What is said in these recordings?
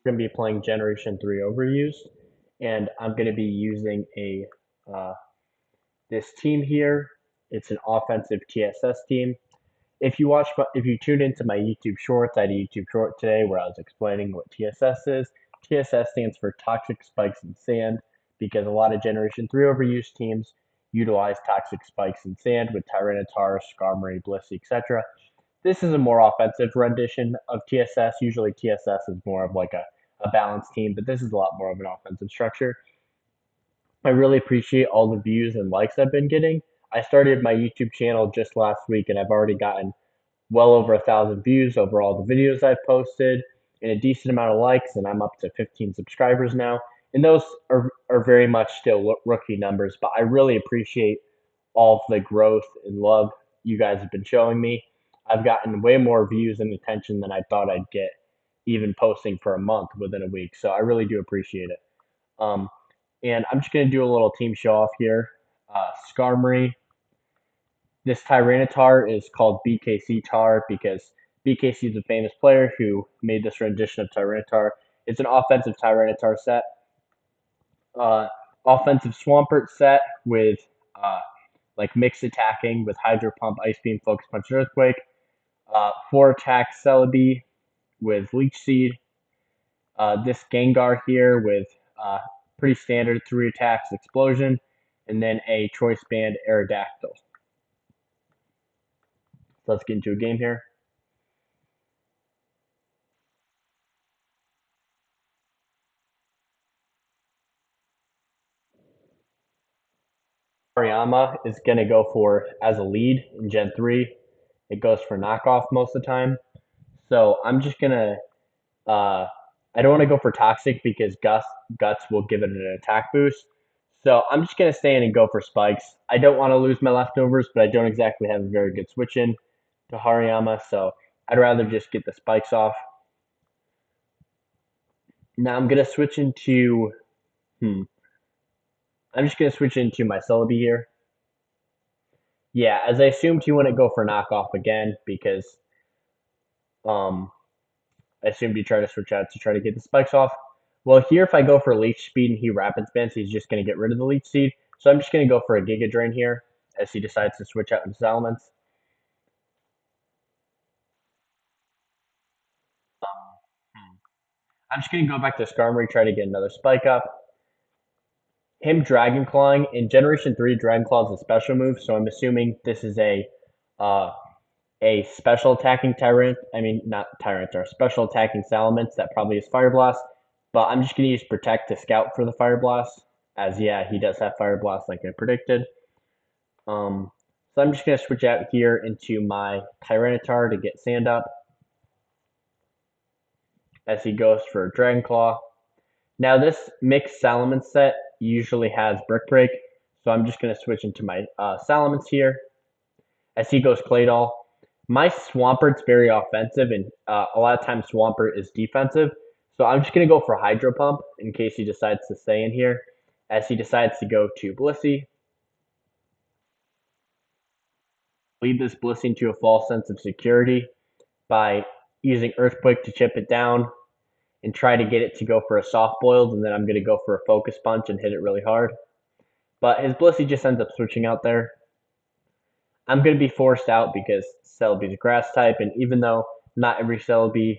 We're going to be playing Generation 3 overuse, and I'm going to be using uh, this team here. It's an offensive TSS team. If you tuned into my YouTube shorts, I had a YouTube short today where I was explaining what TSS is. TSS stands for Toxic Spikes in Sand because a lot of Generation 3 overuse teams utilize toxic spikes in sand with Tyranitar, Skarmory, Blissey, etc. This is a more offensive rendition of TSS. Usually TSS is more of like a balanced team, but this is a lot more of an offensive structure. I really appreciate all the views and likes I've been getting. I started my YouTube channel just last week and I've already gotten well over 1,000 views over all the videos I've posted and a decent amount of likes, and I'm up to 15 subscribers now. And those are very much still rookie numbers, but I really appreciate all of the growth and love you guys have been showing me. I've gotten way more views and attention than I thought I'd get, even posting for a month within a week. So I really do appreciate it. Um, and I'm just going to do a little team show off here. Skarmory. This Tyranitar is called BKC Tar because BKC is a famous player who made this rendition of Tyranitar. It's an offensive Tyranitar set. Uh, Offensive Swampert set with like mixed attacking with Hydro Pump, Ice Beam, Focus Punch, and Earthquake. 4 attack Celebi with Leech Seed. This Gengar here with pretty standard 3 attacks, Explosion, and then a Choice Band Aerodactyl. So let's get into a game here. Hariyama is going to go for as a lead in Gen 3. It goes for knockoff most of the time. So I'm just going to, I don't want to go for Toxic because Guts will give it an attack boost. So I'm just going to stay in and go for Spikes. I don't want to lose my leftovers, but I don't exactly have a very good switch in to Hariyama. So I'd rather just get the Spikes off. Now I'm going to switch into, I'm just going to switch into my Celebi here. Yeah, as I assumed he wouldn't go for knockoff again because I assumed he'd try to switch out to try to get the spikes off. Well, here if I go for leech speed and he rapid spins, he's just going to get rid of the leech seed. So I'm just going to go for a Giga Drain here as he decides to switch out into Salamence. I'm just going to go back to Skarmory, try to get another spike up. Him Dragon Clawing. In Generation 3, Dragon Claw is a special move, so I'm assuming this is uh, a special attacking Tyrant. I mean, not Tyrant, or special attacking Salamence that probably is Fire Blast. But I'm just going to use Protect to scout for the Fire Blast, as yeah, he does have Fire Blast like I predicted. So I'm just going to switch out here into my Tyranitar to get Sand up as he goes for Dragon Claw. Now this mixed Salamence set usually has Brick Break, so I'm just going to switch into my Salamence here as he goes Claydol. My Swampert's very offensive, and a lot of times Swampert is defensive, so I'm just going to go for Hydro Pump in case he decides to stay in here as he decides to go to Blissey. Lead this Blissey to a false sense of security by using Earthquake to chip it down and try to get it to go for a soft boiled, and then I'm going to go for a focus punch and hit it really hard. But his Blissey just ends up switching out there. I'm going to be forced out because Celebi's a grass type, and even though not every Celebi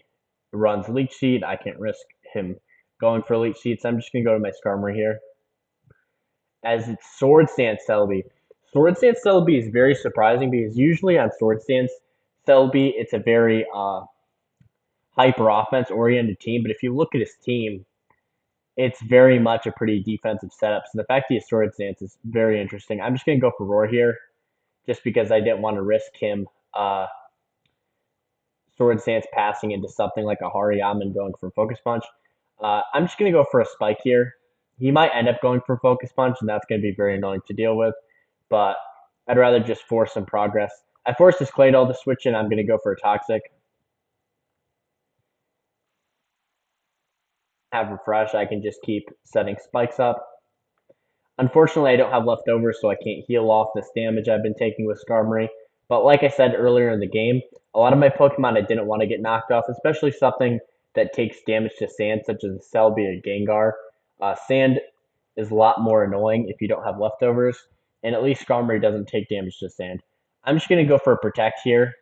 runs Leech Seed, I can't risk him going for Leech Seed, so I'm just going to go to my Skarmory here. As it's Sword Stance Celebi. Sword Stance Celebi is very surprising because usually on Sword Stance Celebi, it's a very hyper offense oriented team, but if you look at his team, it's very much a pretty defensive setup. So the fact he has Sword Stance is very interesting. I'm just going to go for Roar here just because I didn't want to risk him Sword Stance passing into something like a Hariyama and going for Focus Punch. I'm just going to go for a Spike here. He might end up going for Focus Punch, and that's going to be very annoying to deal with, but I'd rather just force some progress. I forced his Claydol to switch in. I'm going to go for a Toxic. Have Refresh. I can just keep setting spikes up. Unfortunately, I don't have leftovers, so I can't heal off this damage I've been taking with Skarmory. But like I said earlier in the game, a lot of my Pokemon I didn't want to get knocked off, especially something that takes damage to sand, such as a Celebi or Gengar. Sand is a lot more annoying if you don't have leftovers, and at least Skarmory doesn't take damage to sand. I'm just going to go for a Protect here.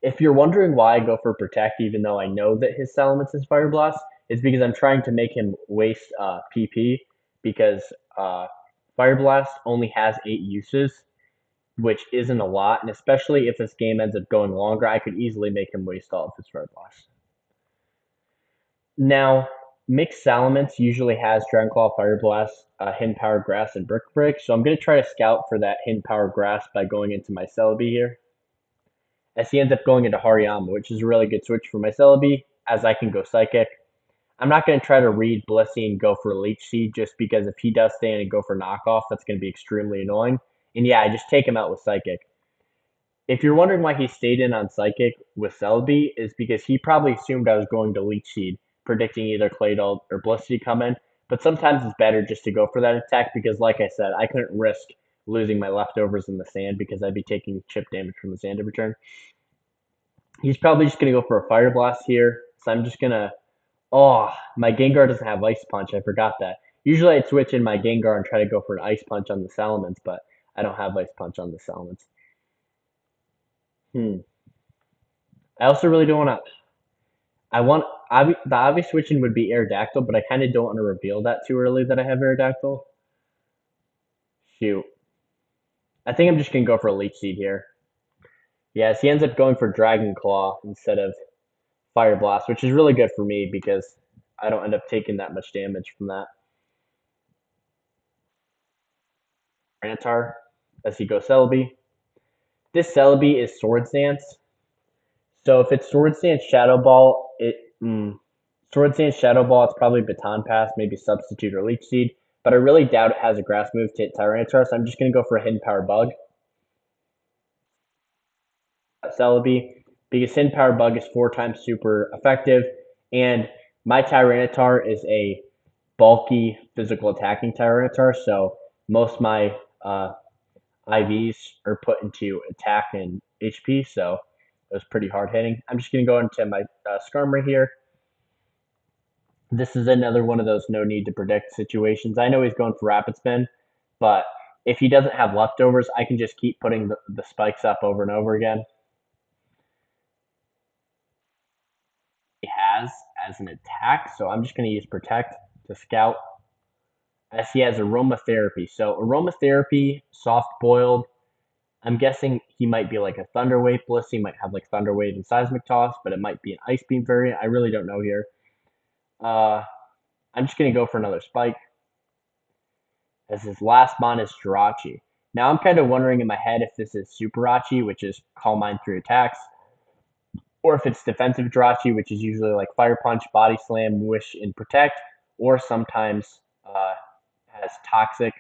If you're wondering why I go for Protect, even though I know that his Salamence is Fire Blast, it's because I'm trying to make him waste PP, because uh, Fire Blast only has 8 uses, which isn't a lot, and especially if this game ends up going longer, I could easily make him waste all of his Fire Blast. Now, Mixed Salamence usually has Dragon Claw, Fire Blast, Hidden Power Grass, and Brick Break, so I'm going to try to scout for that Hidden Power Grass by going into my Celebi here. As he ends up going into Hariyama, which is a really good switch for my Celebi, as I can go Psychic. I'm not going to try to read Blissey and go for Leech Seed, just because if he does stay in and go for Knockoff, that's going to be extremely annoying. And yeah, I just take him out with Psychic. If you're wondering why he stayed in on Psychic with Celebi, is because he probably assumed I was going to Leech Seed, predicting either Claydol or Blissey to come in. But sometimes it's better just to go for that attack because, like I said, I couldn't risk losing my leftovers in the sand because I'd be taking chip damage from the sand every turn. He's probably just going to go for a Fire Blast here. So I'm just going to... Oh, my Gengar doesn't have Ice Punch. I forgot that. Usually I'd switch in my Gengar and try to go for an Ice Punch on the Salamence, but I don't have Ice Punch on the Salamence. I also really don't want to... the obvious switching would be Aerodactyl, but I kind of don't want to reveal that too early that I have Aerodactyl. Shoot. I think I'm just going to go for a Leech Seed here. Yes, he ends up going for Dragon Claw instead of Fire Blast, which is really good for me because I don't end up taking that much damage from that. Tyranitar as he goes Celebi. This Celebi is Swords Dance. So if it's Swords Dance Shadow Ball, Swords Dance Shadow Ball, it's probably Baton Pass, maybe Substitute or Leech Seed. But I really doubt it has a Grass move to hit Tyranitar, so I'm just going to go for a Hidden Power Bug. Celebi, because Hidden Power Bug is 4 times super effective, and my Tyranitar is a bulky physical attacking Tyranitar, so most of my IVs are put into attack and HP, so it was pretty hard hitting. I'm just going to go into my Skarmory here. This is another one of those no need to predict situations. I know he's going for Rapid Spin, but if he doesn't have leftovers, I can just keep putting the spikes up over and over again. He has as an attack, so I'm just going to use Protect to scout, as he has Aromatherapy. So Aromatherapy, Soft Boiled, I'm guessing he might be like a Thunder Wave Bliss. He might have like Thunder Wave and Seismic Toss, but it might be an Ice Beam variant. I really don't know here. I'm just going to go for another Spike, as his last mon is Jirachi. Now I'm kind of wondering in my head if this is Superachi, which is Calm Mind 3 attacks, or if it's defensive Jirachi, which is usually like Fire Punch, Body Slam, Wish, and Protect, or sometimes has Toxic,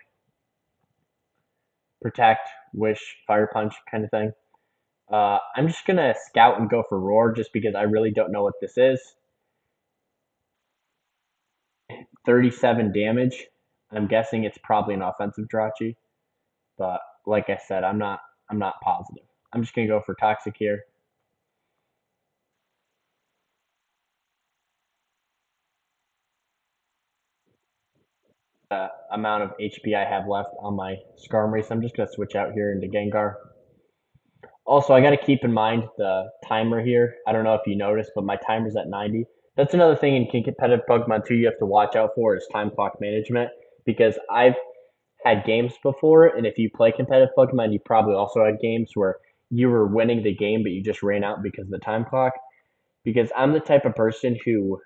Protect, Wish, Fire Punch kind of thing. I'm just going to scout and go for Roar just because I really don't know what this is. 37 damage. I'm guessing it's probably an offensive Jirachi, but like I said, I'm not positive. I'm just going to go for Toxic here. Amount of HP I have left on my Skarmory, so I'm just going to switch out here into Gengar. Also, I got to keep in mind the timer here. I don't know if you noticed, but my timer's at 90. That's another thing in competitive Pokemon too you have to watch out for is time clock management, because I've had games before, and if you play competitive Pokemon, you probably also had games where you were winning the game, but you just ran out because of the time clock. Because I'm the type of person who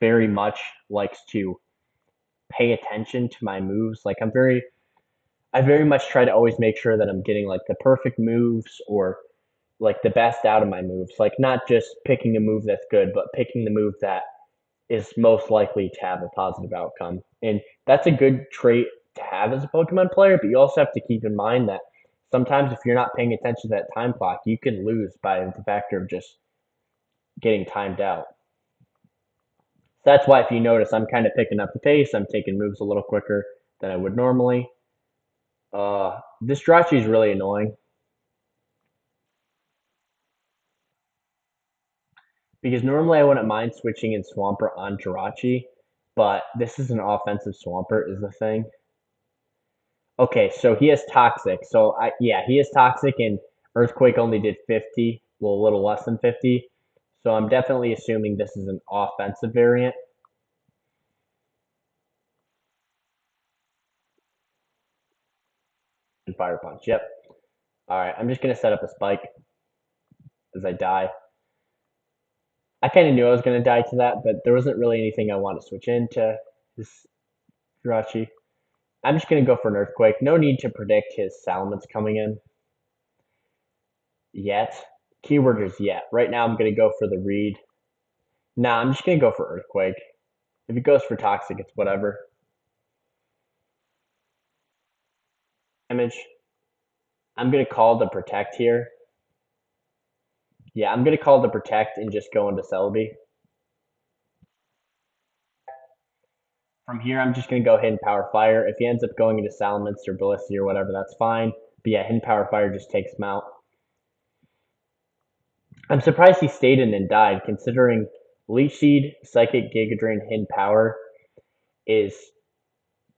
very much likes to pay attention to my moves. Like I very much try to always make sure that I'm getting like the perfect moves or like the best out of my moves. Like not just picking a move that's good, but picking the move that is most likely to have a positive outcome. And that's a good trait to have as a Pokemon player, but you also have to keep in mind that sometimes if you're not paying attention to that time clock, you can lose by the factor of just getting timed out. So that's why if you notice, I'm kind of picking up the pace. I'm taking moves a little quicker than I would normally. This Jirachi is really annoying Because normally I wouldn't mind switching in Swampert on Jirachi, but this is an offensive Swampert is the thing. Okay, so he has Toxic. So yeah, he is Toxic, and Earthquake only did 50, well, a little less than 50. So I'm definitely assuming this is an offensive variant. And Fire Punch, yep. All right, I'm just gonna set up a Spike as I die. I kind of knew I was gonna die to that, but there wasn't really anything I want to switch into this Jirachi. I'm just gonna go for an Earthquake. No need to predict his Salamence coming in yet. Keyword is yet. Right now, I'm gonna go for the read. Nah, I'm just gonna go for Earthquake. If it goes for Toxic, it's whatever. Damage. I'm gonna call the Protect here. Yeah, I'm gonna call the Protect and just go into Celebi. From here, I'm just gonna go Hidden Power Fire. If he ends up going into Salamence or Blissey or whatever, that's fine. But yeah, Hidden Power Fire just takes him out. I'm surprised he stayed in and died, considering Leech Seed, Psychic, Giga Drain, Hidden Power is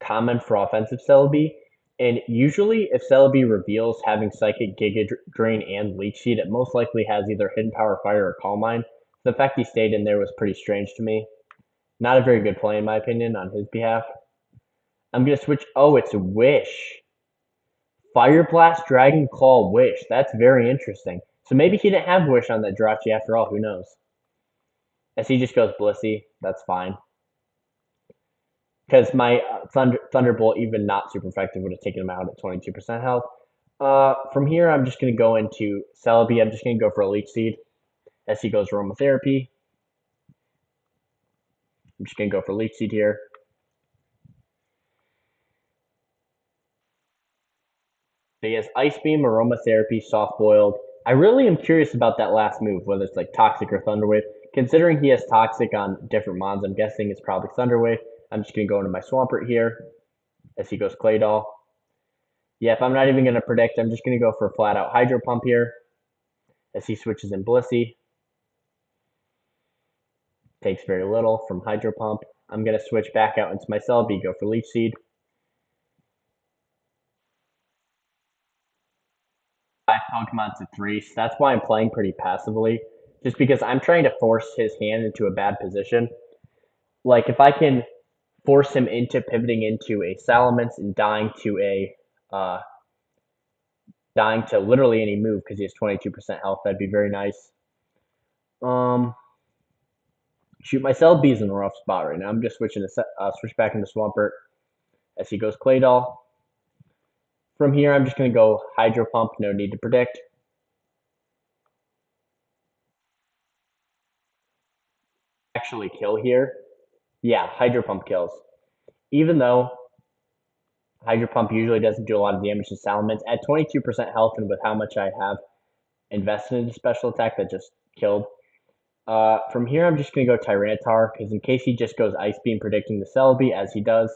common for offensive Celebi. And usually, if Celebi reveals having Psychic, Giga Drain, and Leech Seed, it most likely has either Hidden Power Fire or Calm Mind. The fact he stayed in there was pretty strange to me. Not a very good play, in my opinion, on his behalf. I'm going to switch. Oh, it's Wish. Fire Blast, Dragon Claw, Wish. That's very interesting. So maybe he didn't have Wish on that Jirachi after all. Who knows? As he just goes Blissey, that's fine. Because my Thunderbolt, even not super effective, would have taken him out at 22% health. From here, I'm just going to go into Celebi. I'm just going to go for a Leech Seed as he goes Aromatherapy. I'm just going to go for Leech Seed here. So he has Ice Beam, Aromatherapy, Soft Boiled. I really am curious about that last move, whether it's like Toxic or Thunder Wave. Considering he has Toxic on different mons, I'm guessing it's probably Thunder Wave. I'm just going to go into my Swampert here as he goes Claydol. Yep, I'm not even going to predict. I'm just going to go for a flat out Hydro Pump here as he switches in Blissey. Takes very little from Hydro Pump. I'm going to switch back out into my Celebi, go for Leech Seed. 5 Pokemon to 3, so that's why I'm playing pretty passively. Just because I'm trying to force his hand into a bad position. Like, if I can force him into pivoting into a Salamence and dying to literally any move because he has 22% health, that'd be very nice. Shoot, my Celebi's in a rough spot right now. I'm just switching to switch back into Swampert as he goes Claydol. From here, I'm just going to go Hydro Pump. No need to predict. Actually kill here. Yeah, Hydro Pump kills. Even though Hydro Pump usually doesn't do a lot of damage to Salamence, at 22% health and with how much I have invested in a special attack that just killed. From here, I'm just going to go Tyranitar, because in case he just goes Ice Beam predicting the Celebi, as he does.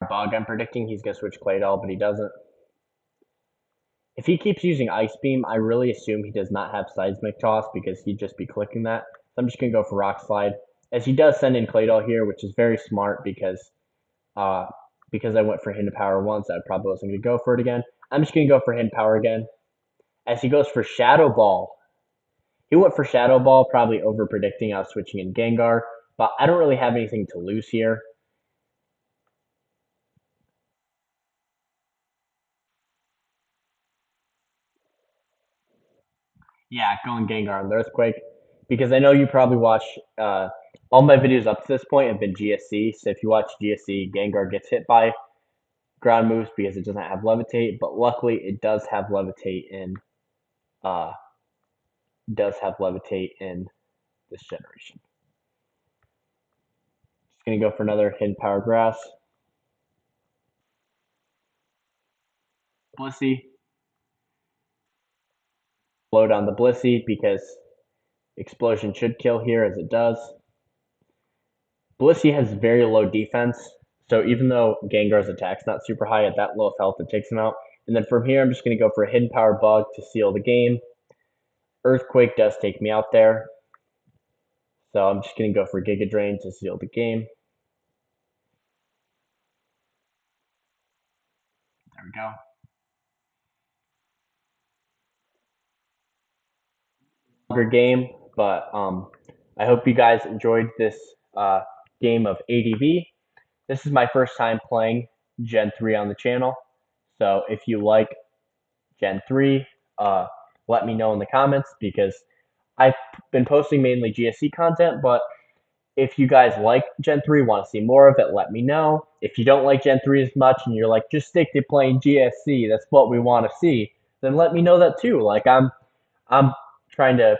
Bug, I'm predicting he's going to switch Claydol, but he doesn't. If he keeps using Ice Beam, I really assume he does not have Seismic Toss, because he'd just be clicking that. So I'm just going to go for Rock Slide, as he does send in Claydol here, which is very smart, because I went for Hidden Power once, I probably wasn't going to go for it again. I'm just going to go for Hidden Power again, as he goes for Shadow Ball. He went for Shadow Ball, probably over predicting I was switching in Gengar, but I don't really have anything to lose here. Yeah, going Gengar on the Earthquake, because I know you probably watch all my videos up to this point have been GSC, so if you watch GSC, Gengar gets hit by ground moves because it doesn't have Levitate, but luckily it does have Levitate in this generation. Just gonna go for another Hidden Power Grass. Blissey. Load on the Blissey because Explosion should kill here as it does. Blissey has very low defense, so even though Gengar's attack's not super high at that low of health, it takes him out. And then from here, I'm just going to go for a hidden power bug to seal the game. Earthquake does take me out there. So I'm just going to go for Giga Drain to seal the game. There we go. Longer game, but I hope you guys enjoyed this game of ADV. This is my first time playing Gen 3 on the channel. So if you like Gen 3, let me know in the comments because I've been posting mainly GSC content, but if you guys like Gen 3, want to see more of it, let me know. If you don't like Gen 3 as much and you're like, just stick to playing GSC, that's what we want to see, then let me know that too. Like I'm trying to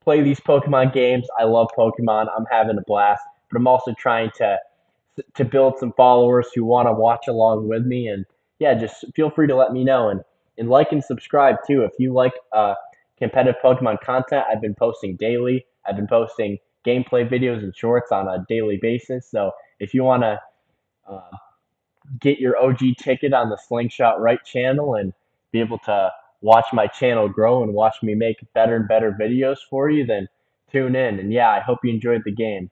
play these Pokemon games. I love Pokemon. I'm having a blast, but I'm also trying to build some followers who want to watch along with me. And yeah, just feel free to let me know and like and subscribe too if you like competitive Pokemon content. I've been posting daily. I've been posting gameplay videos and shorts on a daily basis. So if you want to uh, get your OG ticket on the Slingshot Right channel and be able to watch my channel grow and watch me make better and better videos for you, then tune in. And yeah, I hope you enjoyed the game.